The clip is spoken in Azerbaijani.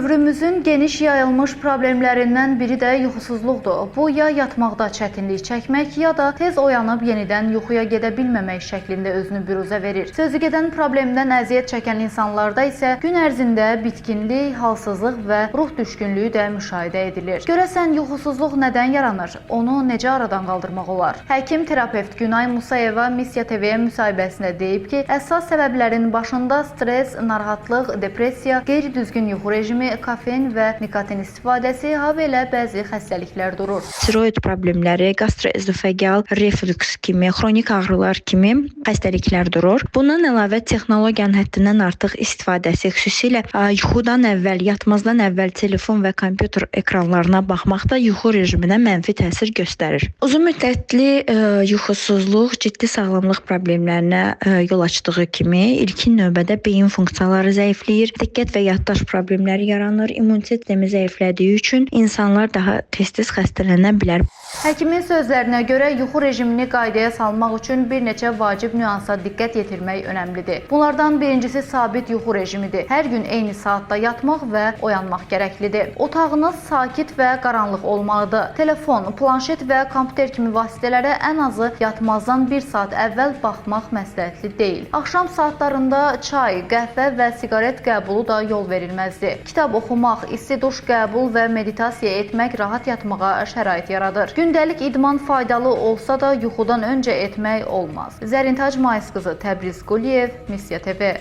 Dövrümüzün geniş yayılmış problemlərindən biri də yuxusuzluqdur. Bu ya yatmaqda çətinlik çəkmək, ya da tez oyanıb yenidən yuxuya gedə bilməmək şəklində özünü büruzə verir. Sözügedən problemdən əziyyət çəkən insanlarda isə gün ərzində bitkinlik, halsızlıq və ruh düşkünlüyü də müşahidə edilir. Görəsən yuxusuzluq nədən yaranır? Onu necə aradan qaldırmaq olar? Həkim terapevt Günay Musayeva Missiya TV-yə müsahibəsində deyib ki, əsas səbəblərin başında stress, narahatlıq, depressiya, qeyri-düzgün yuxu rejimi, kafein və nikotin istifadəsi, habelə bəzi xəstəliklər durur. Tiroid problemləri, gastroezofegeal reflüks kimi, xronik ağrılar kimi xəstəliklər durur. Bundan əlavə texnologiyanın həddindən artıq istifadəsi, xüsusilə yuxudan əvvəl, yatmazdan əvvəl telefon və kompüter ekranlarına baxmaq da yuxu rejiminə mənfi təsir göstərir. Uzun müddətli yuxusuzluq ciddi sağlamlıq problemlərinə yol açdığı kimi, ilkin növbədə beyin funksiyaları zəifləyir, diqqət və yaddaş problemləri yaranır, immun sistemi zəiflədiyi üçün insanlar daha tez-tez xəstələnə bilər. Həkimin sözlərinə görə yuxu rejimini qaydaya salmaq üçün bir neçə vacib nüansa diqqət yetirmək önəmlidir. Bunlardan birincisi sabit yuxu rejimidir. Hər gün eyni saatda yatmaq və oyanmaq gərəklidir. Otağınız sakit və qaranlıq olmalıdır. Telefon, planşet və kompüter kimi vasitələrə ən azı yatmazdan 1 saat əvvəl baxmaq məsləhətli deyil. Axşam saatlarında çay, qəhvə və siqaret qəbulu da yol verilməzdir. Kitab oxumaq, isti duş qəbul və meditasiya etmək rahat yatmağa şərait yaradır. Gündəlik idman faydalı olsa da yuxudan öncə etmək olmaz. Zərintac Mayıs qızı, Təbriz Quliyev, Missiya TV.